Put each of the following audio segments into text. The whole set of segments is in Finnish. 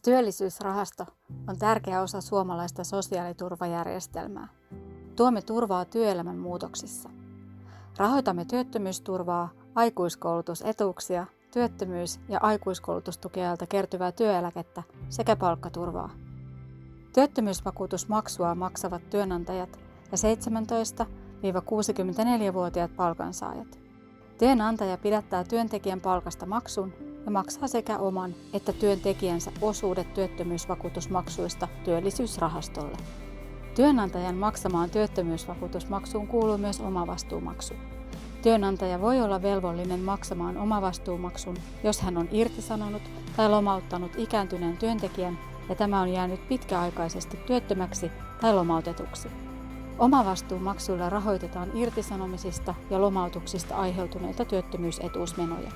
Työllisyysrahasto on tärkeä osa suomalaista sosiaaliturvajärjestelmää. Tuomme turvaa työelämän muutoksissa. Rahoitamme työttömyysturvaa, aikuiskoulutusetuuksia, työttömyys- ja aikuiskoulutustukiajalta kertyvää työeläkettä sekä palkkaturvaa. Työttömyysvakuutusmaksua maksavat työnantajat ja 17–64-vuotiaat palkansaajat. Työnantaja pidättää työntekijän palkasta maksun ja maksaa sekä oman että työntekijänsä osuudet työttömyysvakuutusmaksuista Työllisyysrahastolle. Työnantajan maksamaan työttömyysvakuutusmaksuun kuuluu myös omavastuumaksu. Työnantaja voi olla velvollinen maksamaan omavastuumaksun, jos hän on irtisanonut tai lomauttanut ikääntyneen työntekijän ja tämä on jäänyt pitkäaikaisesti työttömäksi tai lomautetuksi. Omavastuumaksuilla rahoitetaan irtisanomisista ja lomautuksista aiheutuneita työttömyysetuusmenoja.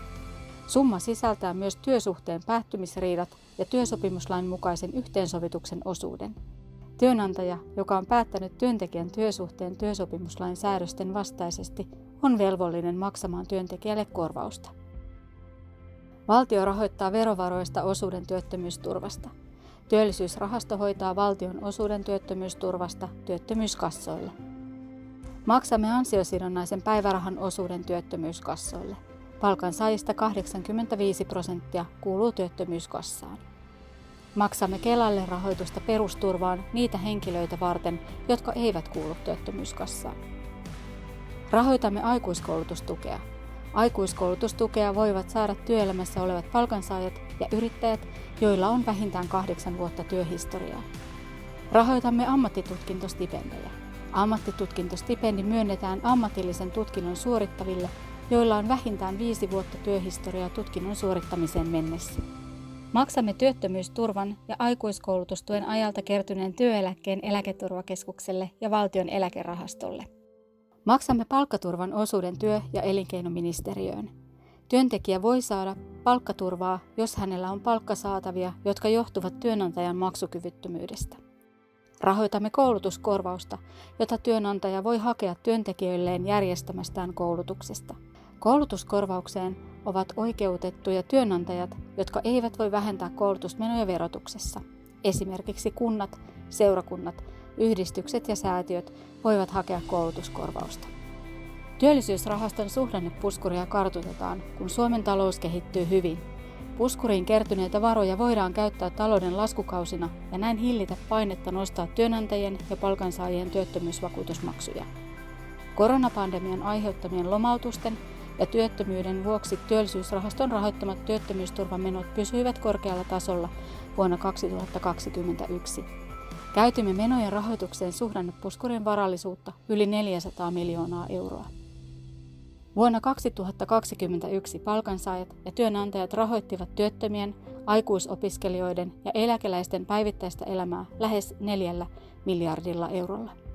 Summa sisältää myös työsuhteen päättymisriidat ja työsopimuslain mukaisen yhteensovituksen osuuden. Työnantaja, joka on päättänyt työntekijän työsuhteen työsopimuslain säädösten vastaisesti, on velvollinen maksamaan työntekijälle korvausta. Valtio rahoittaa verovaroista osuuden työttömyysturvasta. Työllisyysrahasto hoitaa valtion osuuden työttömyysturvasta työttömyyskassoille. Maksamme ansiosidonnaisen päivärahan osuuden työttömyyskassoille. Palkansaajista 85% kuuluu työttömyyskassaan. Maksamme Kelalle rahoitusta perusturvaan niitä henkilöitä varten, jotka eivät kuulu työttömyyskassaan. Rahoitamme aikuiskoulutustukea. Aikuiskoulutustukea voivat saada työelämässä olevat palkansaajat ja yrittäjät, joilla on vähintään 8 vuotta työhistoriaa. Rahoitamme ammattitutkintostipendejä. Ammattitutkintostipendi myönnetään ammatillisen tutkinnon suorittaville, joilla on vähintään 5 vuotta työhistoriaa tutkinnon suorittamiseen mennessä. Maksamme työttömyysturvan ja aikuiskoulutustuen ajalta kertyneen työeläkkeen Eläketurvakeskukselle ja Valtion eläkerahastolle. Maksamme palkkaturvan osuuden työ- ja elinkeinoministeriöön. Työntekijä voi saada palkkaturvaa, jos hänellä on palkkasaatavia, jotka johtuvat työnantajan maksukyvyttömyydestä. Rahoitamme koulutuskorvausta, jota työnantaja voi hakea työntekijöilleen järjestämästään koulutuksesta. Koulutuskorvaukseen ovat oikeutettuja työnantajat, jotka eivät voi vähentää koulutusmenoja verotuksessa. Esimerkiksi kunnat, seurakunnat, yhdistykset ja säätiöt voivat hakea koulutuskorvausta. Työllisyysrahaston suhdannepuskuria kartutetaan, kun Suomen talous kehittyy hyvin. Puskuriin kertyneitä varoja voidaan käyttää talouden laskukausina ja näin hillitä painetta nostaa työnantajien ja palkansaajien työttömyysvakuutusmaksuja. Koronapandemian aiheuttamien lomautusten ja työttömyyden vuoksi Työllisyysrahaston rahoittamat työttömyysturvamenot pysyivät korkealla tasolla vuonna 2021. Käytimme menojen rahoitukseen suhdannepuskurin varallisuutta yli 400 miljoonaa euroa. Vuonna 2021 palkansaajat ja työnantajat rahoittivat työttömien, aikuisopiskelijoiden ja eläkeläisten päivittäistä elämää lähes 4 miljardilla eurolla.